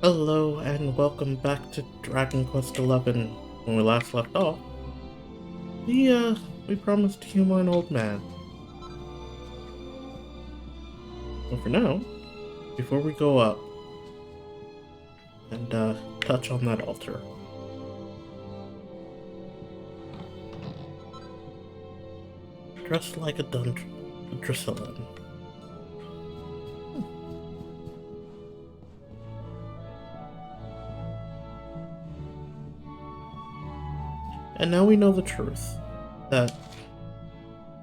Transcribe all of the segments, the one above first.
Hello and welcome back to Dragon Quest XI. When we last left off, we promised to humor an old man. But for now, before we go up and touch on that altar, dressed like a Dundrasil. And now we know the truth, that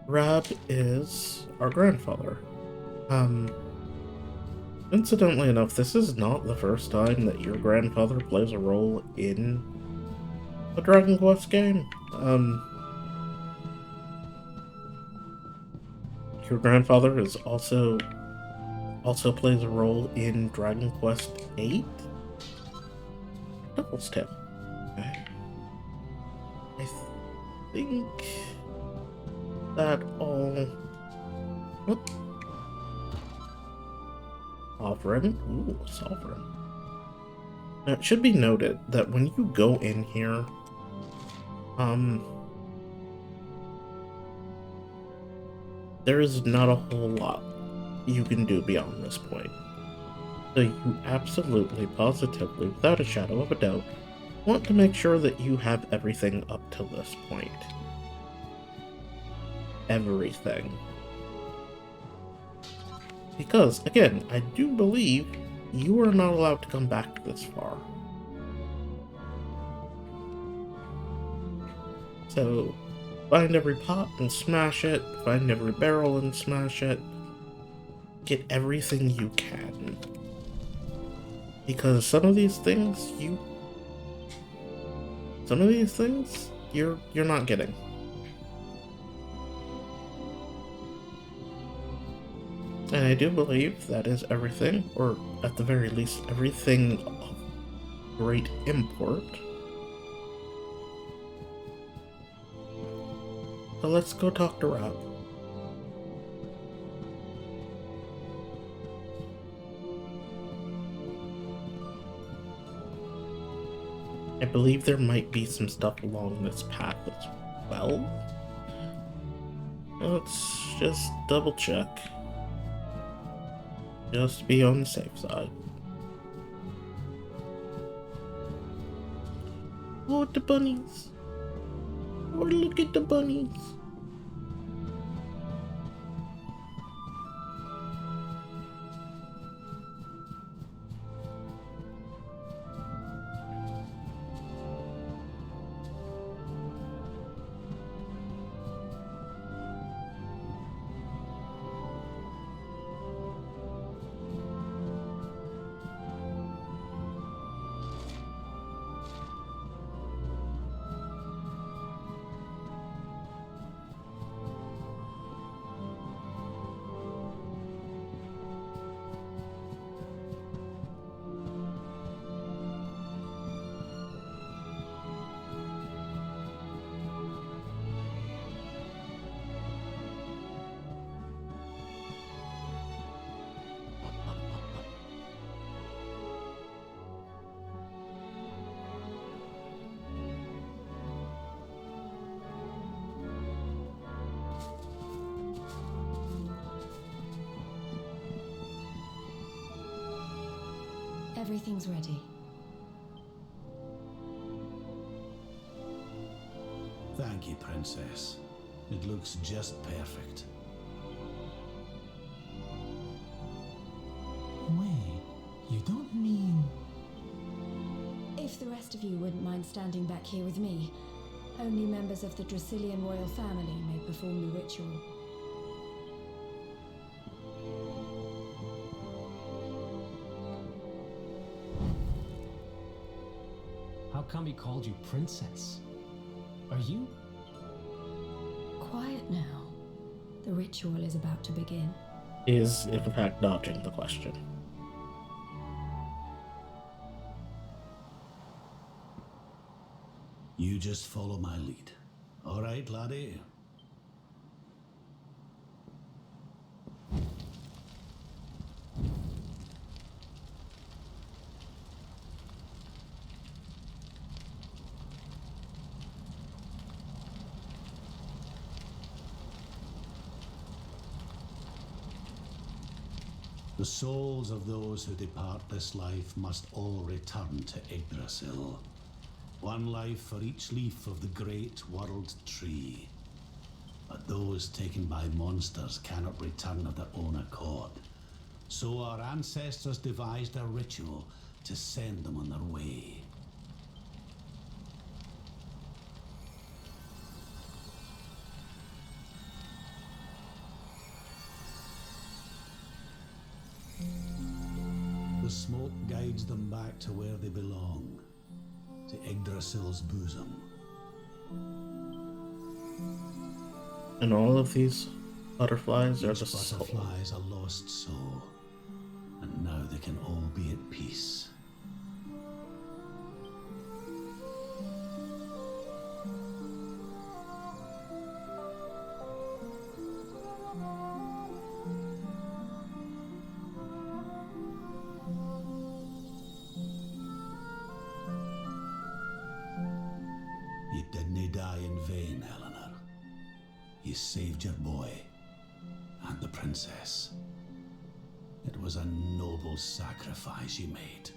Rab is our grandfather. Incidentally enough, this is not the first time that your grandfather plays a role in a Dragon Quest game. Your grandfather is also plays a role in Dragon Quest VIII? Devil's Tale. Okay. I think that all... What? Sovereign? Ooh, Sovereign. Now, it should be noted that when you go in here, there is not a whole lot you can do beyond this point. So you absolutely, positively, without a shadow of a doubt, want to make sure that you have everything up to this point. Everything. Because, again, I do believe you are not allowed to come back this far. So, find every pot and smash it, find every barrel and smash it, get everything you can. Because some of these things, you're not getting. And I do believe that is everything, or at the very least, everything of great import. So let's go talk to Rob. I believe there might be some stuff along this path as well. Let's just double check. Just to be on the safe side. Oh, the bunnies. Oh, look at the bunnies. Everything's ready. Thank you, Princess. It looks just perfect. Wait, you don't mean... If the rest of you wouldn't mind standing back here with me, only members of the Dracilian royal family may perform the ritual. How come he called you princess? Are you? Quiet now. The ritual is about to begin. Is, in fact, dodging the question. You just follow my lead. All right, laddie? The souls of those who depart this life must all return to Yggdrasil. One life for each leaf of the great world tree. But those taken by monsters cannot return of their own accord. So our ancestors devised a ritual to send them on their way. The smoke guides them back to where they belong, to Yggdrasil's bosom. And all of these butterflies are Each the soul. butterfly is a lost soul, and now they can all be at peace. You didn't die in vain, Eleanor. You saved your boy and the princess. It was a noble sacrifice you made.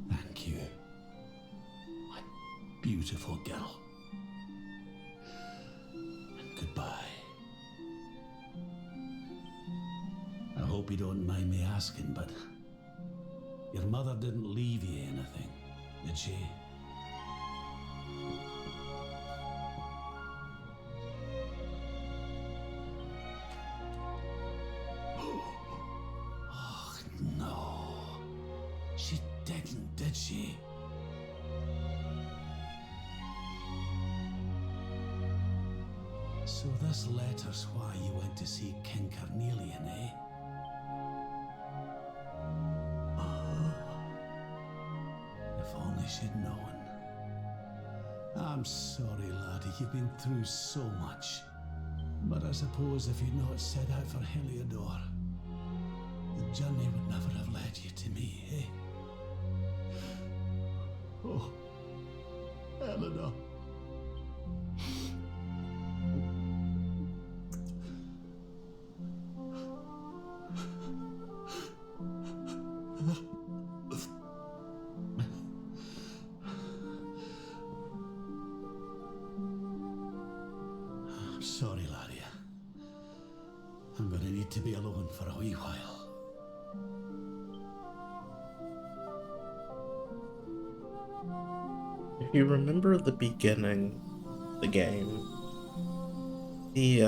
Thank you, my beautiful girl. And goodbye. I hope you don't mind me asking, but your mother didn't leave you anything, did she? Oh, no. She didn't, did she? So this letter's why you went to see King Carnelian, eh? If only she'd known. I'm sorry, laddie, you've been through so much. But I suppose if you'd not set out for Heliodor, the journey would never have led you to me, eh? Oh, Eleanor. I'm sorry, laddie. I'm gonna need to be alone for a wee while. If you remember the beginning of the game, the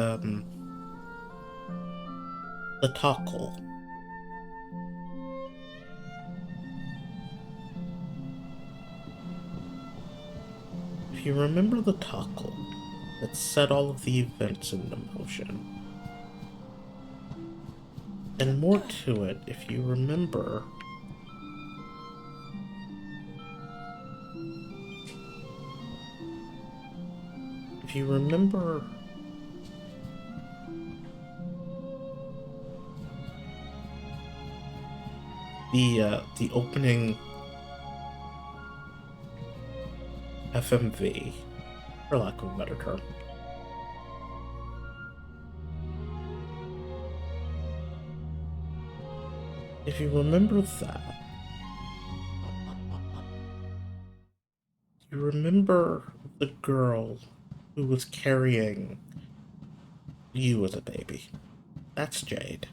Tockle. If you remember the Tockle that set all of the events into motion, and more to it, if you remember, the opening FMV, for lack of a better term. If you remember that, you remember the girl who was carrying you as a baby. That's Jade.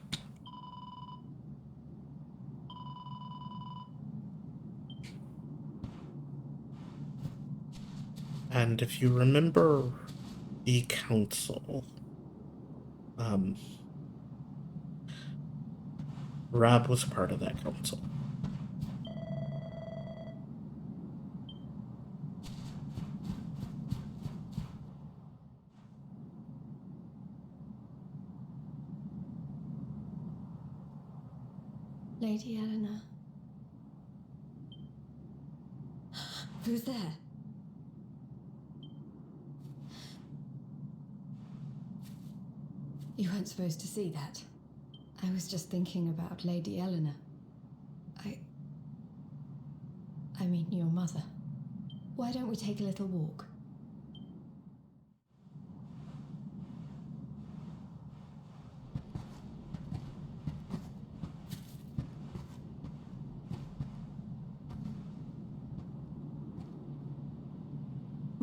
And if you remember the council, Rab was a part of that council. Lady Eleanor. Who's there? You weren't supposed to see that. I was just thinking about Lady Eleanor. I mean, your mother. Why don't we take a little walk?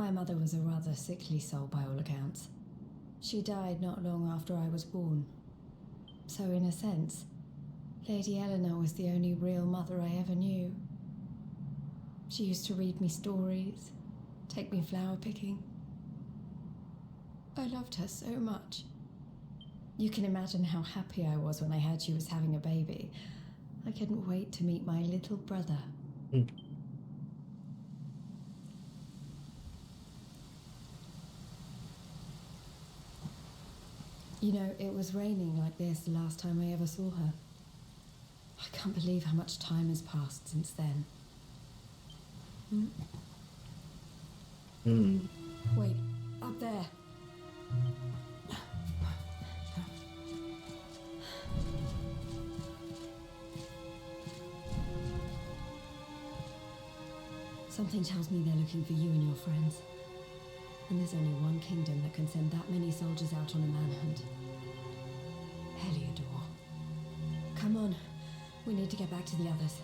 My mother was a rather sickly soul by all accounts. She died not long after I was born. So in a sense, Lady Eleanor was the only real mother I ever knew. She used to read me stories, take me flower picking. I loved her so much. You can imagine how happy I was when I heard she was having a baby. I couldn't wait to meet my little brother. Mm. You know, it was raining like this the last time I ever saw her. I can't believe how much time has passed since then. Wait, up there. Something tells me they're looking for you and your friends. And there's only one kingdom that can send that many soldiers out on a manhunt. Heliodor. Come on, we need to get back to the others.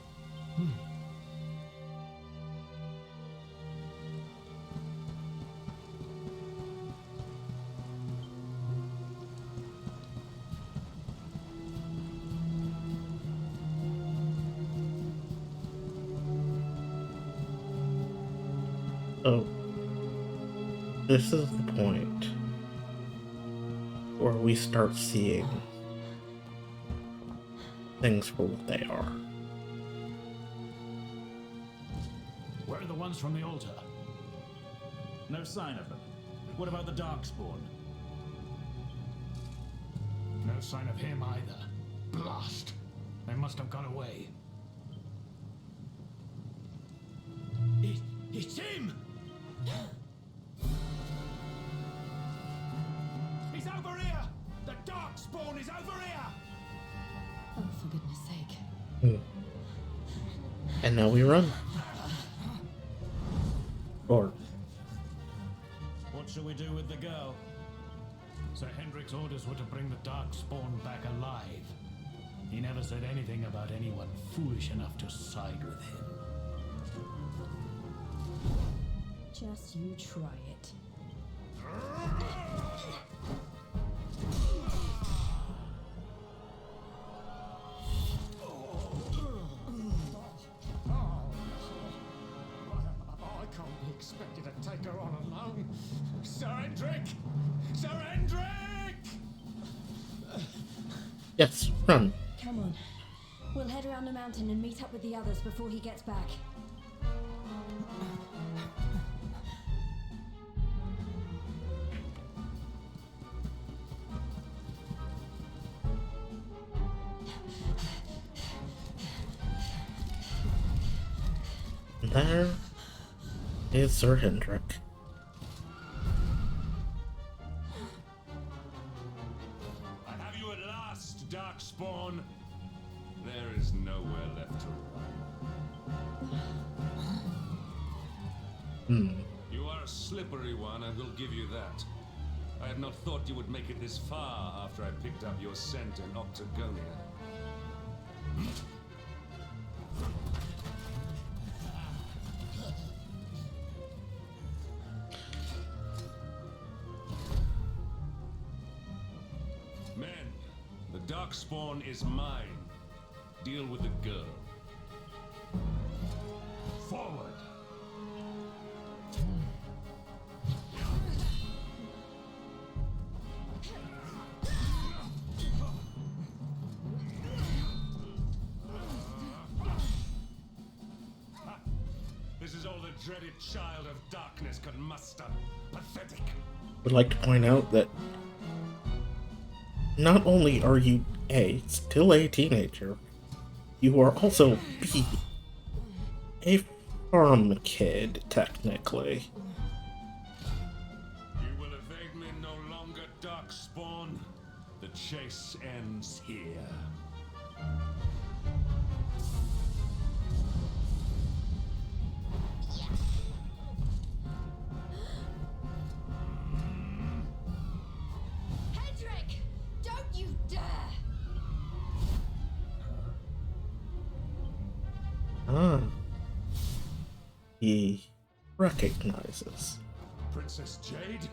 So, this is the point where we start seeing things for what they are. Where are the ones from the altar? No sign of them. What about the Darkspawn? No sign of him either. Blast! They must have gone away. It's him! He's over here! The Darkspawn is over here! Oh, for goodness sake. And now we run. Or, What shall we do with the girl? Sir Hendrik's orders were to bring the Darkspawn back alive. He never said anything about anyone foolish enough to side with him. Just you try it. I can't be expected to take her on alone. Sir Hendrik! Sir Hendrik! yes, run. Come on. We'll head around the mountain and meet up with the others before he gets back. There is Sir Hendrik. I have you at last, Darkspawn. There is nowhere left to run. You are a slippery one, I will give you that. I had not thought you would make it this far after I picked up your scent in Octagonia. Men, the Darkspawn is mine. Deal with the girl. Forward! This is all the dreaded child of darkness could muster. Pathetic. Would like to point out that not only are you A, still a teenager, you are also B, a farm kid, technically. You will evade me no longer, Darkspawn. The chase ends here. Hendrik! Don't you dare! Ah. He recognizes. Princess Jade?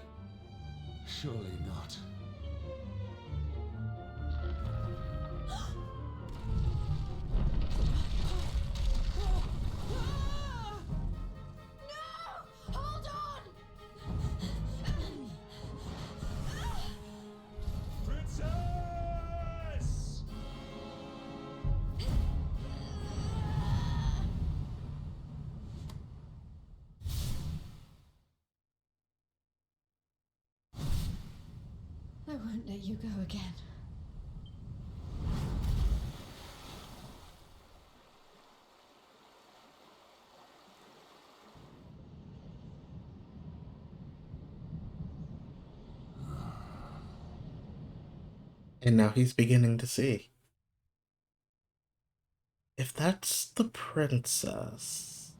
Surely not. Hold on! Princess! I won't let you go again. And now he's beginning to see. If that's the princess,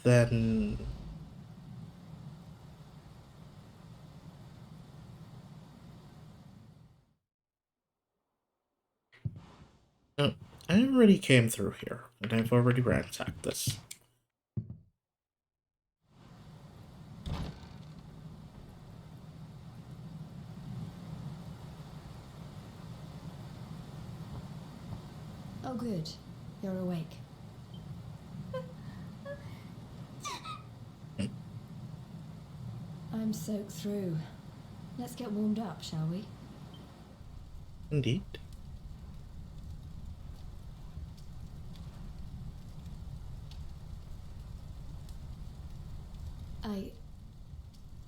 then... No, I already came through here, and I've already ransacked this. Oh, good. You're awake. I'm soaked through. Let's get warmed up, shall we? Indeed.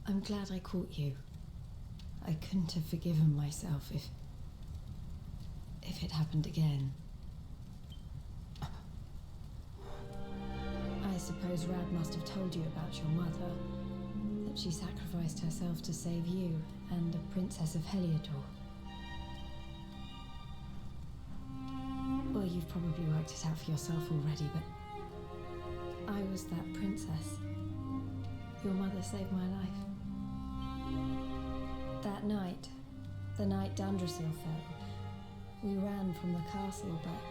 I'm glad I caught you. I couldn't have forgiven myself if it happened again. I suppose Rad must have told you about your mother, that she sacrificed herself to save you and a princess of Heliodor. Well, you've probably worked it out for yourself already, but I was that princess. Your mother saved my life. That night, the night Dundrasil fell, we ran from the castle, but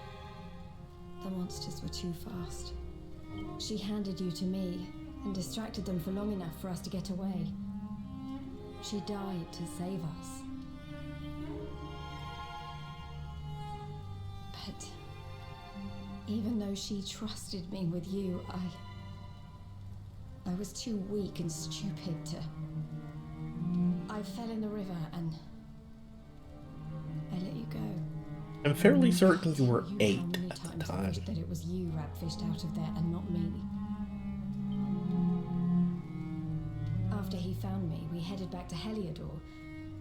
the monsters were too fast. She handed you to me and distracted them for long enough for us to get away. She died to save us. But even though she trusted me with you, I was too weak and stupid to... I fell in the river and I let you go. I'm fairly certain you were How 8 many at the times I time. wished that it was you Rad fished out of there and not me. After he found me, we headed back to Heliodor.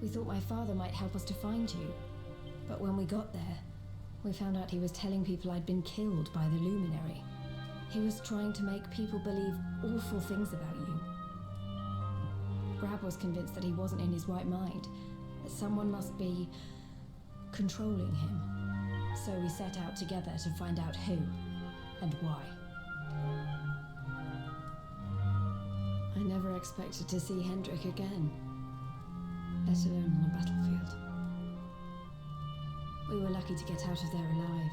We thought my father might help us to find you. But when we got there, we found out he was telling people I'd been killed by the Luminary. He was trying to make people believe awful things about you. Rad was convinced that he wasn't in his right mind, that someone must be controlling him. So we set out together to find out who and why. I never expected to see Hendrik again, let alone on a battlefield. We were lucky to get out of there alive.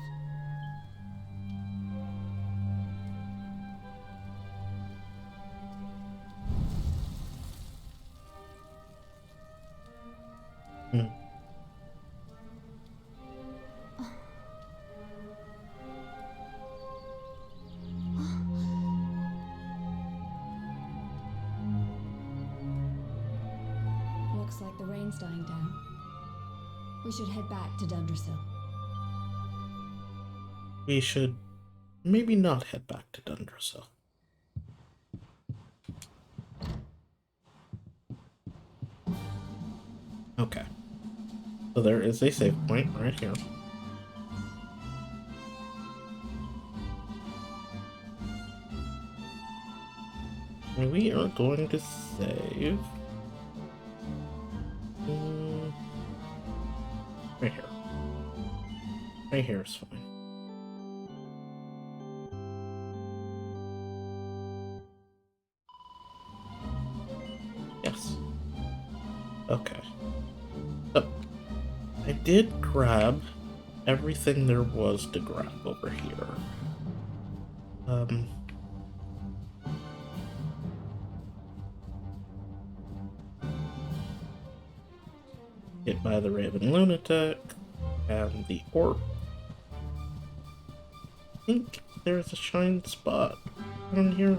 Looks like the rain's dying down. We should head back to Dundrasil. We should maybe not head back to Dundrasil. Okay. So there is a save point right here. And we are going to save... right here. Right here is fine. Yes. Okay. So, I did grab everything there was to grab over here. hit by the Raven Lunatic and the Orc. I think there's a shine spot around here.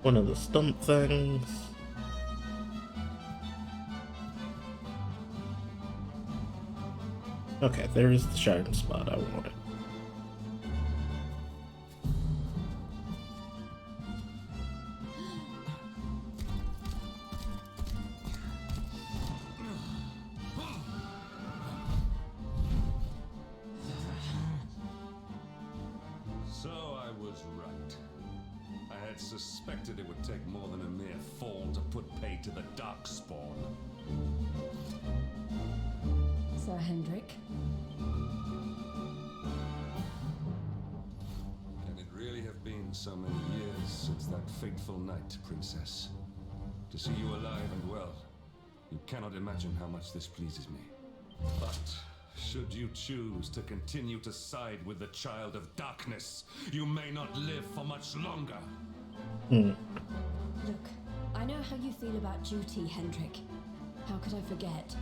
One of the stump things. Okay, there's the shine spot I wanted. So I was right. I had suspected it would take more than a mere fall to put pay to the Darkspawn. Sir Hendrik? Can it really have been so many years since that fateful night, Princess? To see you alive and well, you cannot imagine how much this pleases me. But should you choose to continue to side with the Child of Darkness, you may not live for much longer. Look, I know how you feel about duty, Hendrik. How could I forget?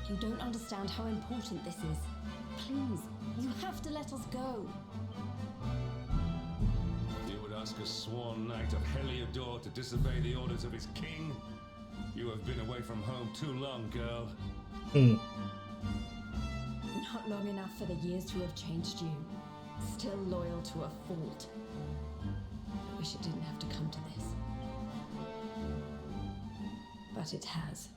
You don't understand how important this is. Please, you have to let us go. You would ask a sworn knight of Heliodor to disobey the orders of his king? You have been away from home too long, girl. Not long enough for the years to have changed you. Still loyal to a fault. I wish it didn't have to come to this. But it has.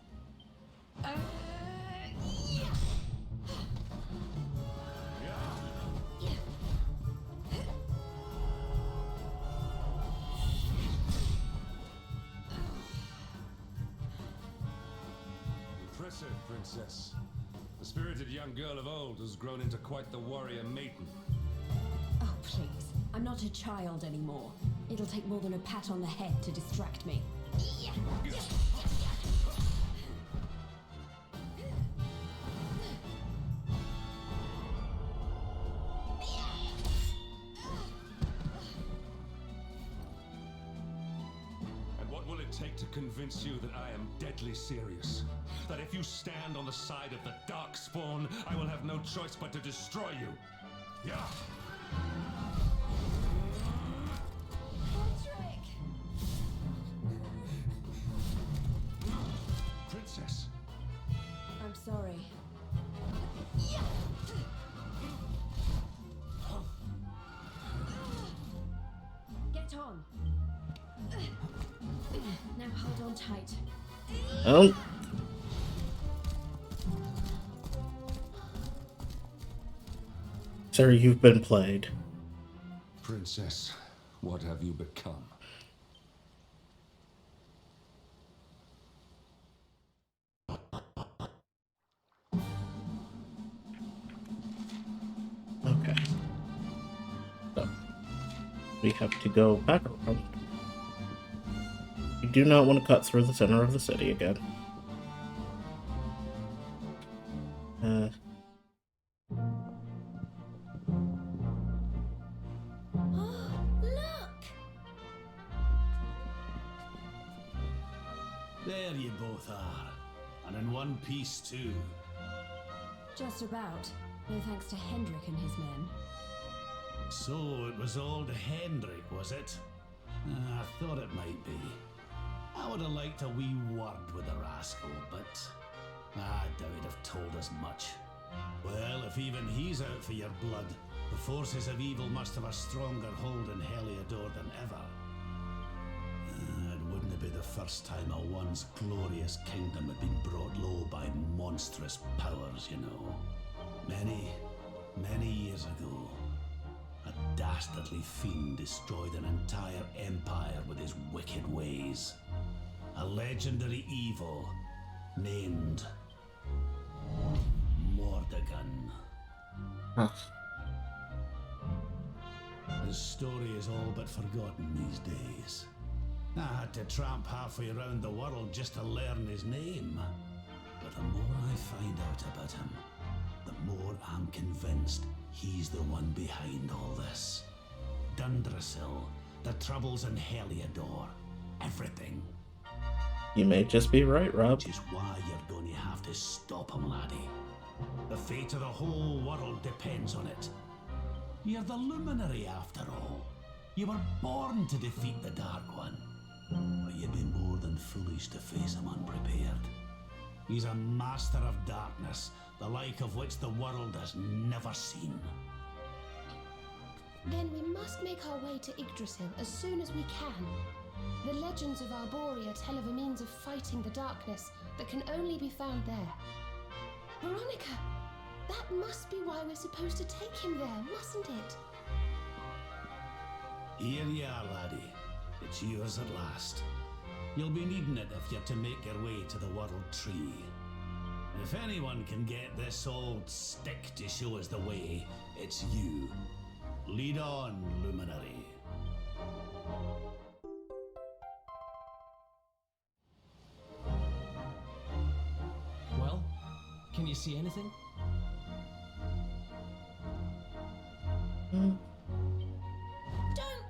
Impressive, Princess. The spirited young girl of old has grown into quite the warrior maiden. Oh, please. I'm not a child anymore. It'll take more than a pat on the head to distract me. And what will it take to convince you that I am deadly serious? That if you stand on the side of the Darkspawn, I will have no choice but to destroy you. Yeah. Patrick! Princess. I'm sorry. Get on. Now hold on tight. Oh. Sir, you've been played. Princess, what have you become? Okay. So, we have to go back around. We do not want to cut through the center of the city again. Look! There you both are. And in one piece, too. Just about. No thanks to Hendrik and his men. So it was old Hendrik, was it? I thought it might be. I would have liked a wee word with the rascal, but I doubt he'd have told us much. Well, if even he's out for your blood, the forces of evil must have a stronger hold in Heliodor than ever. It wouldn't be the first time a once glorious kingdom had been brought low by monstrous powers, you know. Many years ago, a dastardly fiend destroyed an entire empire with his wicked ways. A legendary evil named Mordegon. Huh. His story is all but forgotten these days. I had to tramp halfway around the world just to learn his name. But the more I find out about him, the more I'm convinced he's the one behind all this. Dundrasil, the troubles in Heliodor. everything. You may just be right, Rob. Which is why you're going to have to stop him, laddie. The fate of the whole world depends on it. You're the Luminary, after all. You were born to defeat the Dark One. But you'd be more than foolish to face him unprepared. He's a master of darkness, the like of which the world has never seen. Then we must make our way to Yggdrasil as soon as we can. The legends of Arborea tell of a means of fighting the darkness that can only be found there. Veronica, that must be why we're supposed to take him there, mustn't it? Here you are, laddie. It's yours at last. You'll be needing it if you're to make your way to the World Tree. If anyone can get this old stick to show us the way, it's you. Lead on, Luminary. Well, can you see anything? Don't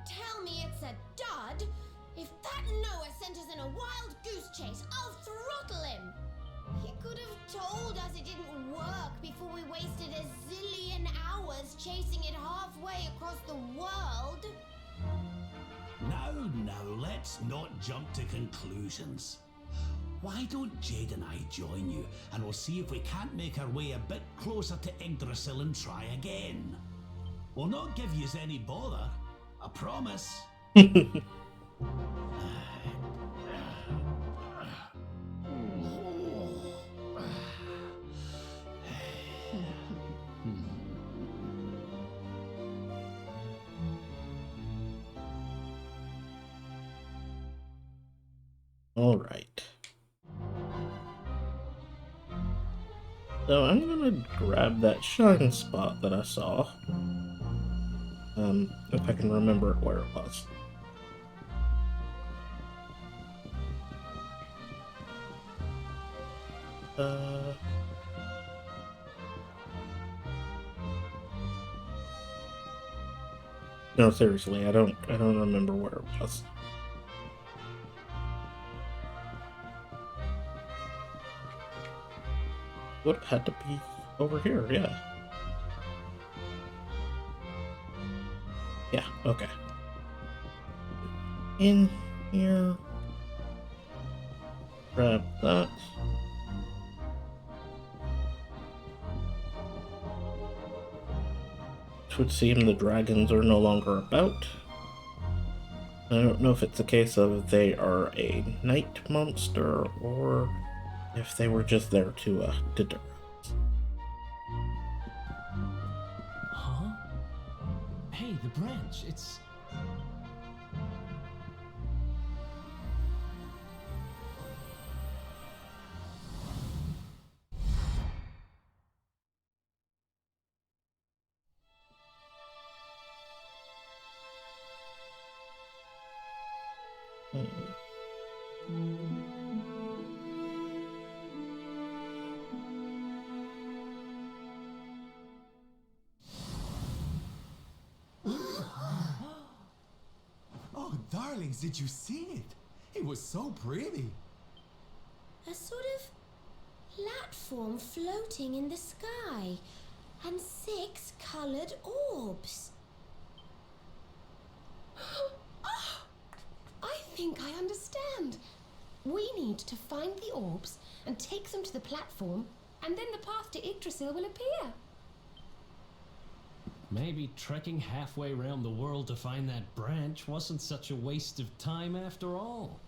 tell me it's a dud! If that Noah sent us in a wild goose chase, I'll throttle him! He could have told us it didn't work before we wasted a zillion hours chasing it halfway across the world. Now, let's not jump to conclusions. Why don't Jade and I join you, and we'll see if we can't make our way a bit closer to Yggdrasil and try again. We'll not give yous any bother, I promise. All right. So I'm gonna grab that shine spot that I saw. If I can remember where it was. No, seriously, I don't remember where it was. Would have had to be over here, yeah. Yeah, okay. In here. Grab that. It would seem the dragons are no longer about. I don't know if it's a case of they are a night monster or if they were just there to deter. Huh? Hey, the branch, it's... Oh, darlings, did you see it? It was so pretty. A sort of platform floating in the sky, and 6 colored orbs. Ah, I think I understand. We need to find the orbs and take them to the platform, and then the path to Yggdrasil will appear. Maybe trekking halfway around the world to find that branch wasn't such a waste of time after all.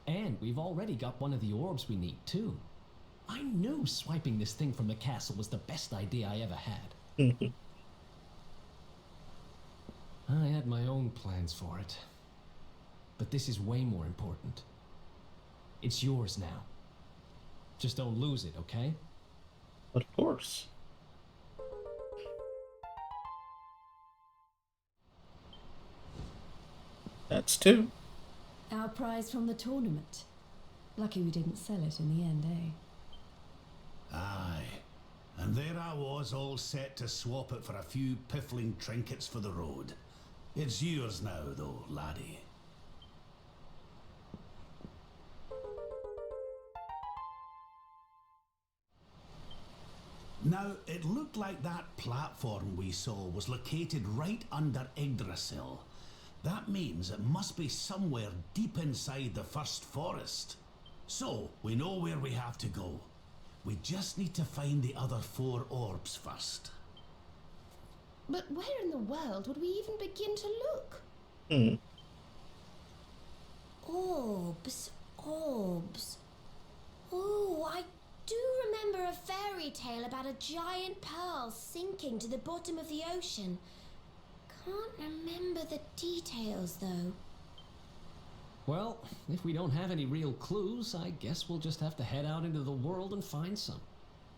And we've already got one of the orbs we need, too. I knew swiping this thing from the castle was the best idea I ever had. I had my own plans for it. But this is way more important. It's yours now. Just don't lose it, okay? Of course. That's 2. Our prize from the tournament. Lucky we didn't sell it in the end, eh? Aye. And there I was, all set to swap it for a few piffling trinkets for the road. It's yours now, though, laddie. Now, it looked like that platform we saw was located right under Yggdrasil. That means it must be somewhere deep inside the first forest. So, we know where we have to go. We just need to find the other 4 orbs first. But where in the world would we even begin to look? Orbs, orbs. Oh, I do remember a fairy tale about a giant pearl sinking to the bottom of the ocean. Can't remember the details, though. Well, if we don't have any real clues, I guess we'll just have to head out into the world and find some.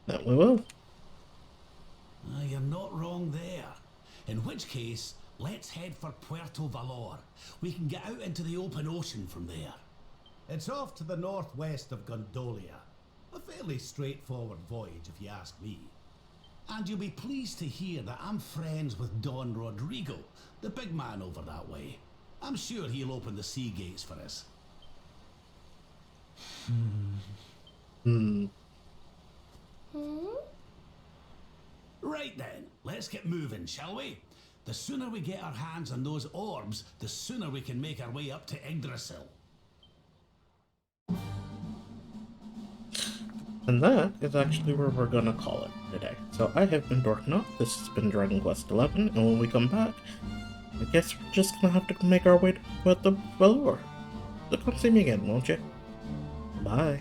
That we will. You're not wrong there. In which case, let's head for Puerto Valor. We can get out into the open ocean from there. It's off to the northwest of Gondolia. A fairly straightforward voyage, if you ask me. And you'll be pleased to hear that I'm friends with Don Rodrigo, the big man over that way. I'm sure he'll open the sea gates for us. Right then, let's get moving, shall we? The sooner we get our hands on those orbs, the sooner we can make our way up to Yggdrasil. And that is actually where we're gonna call it today. So I have been Dorknot, this has been Dragon Quest XI, and when we come back, I guess we're just gonna have to make our way to Puerto Valor. So come see me again, won't you? Bye.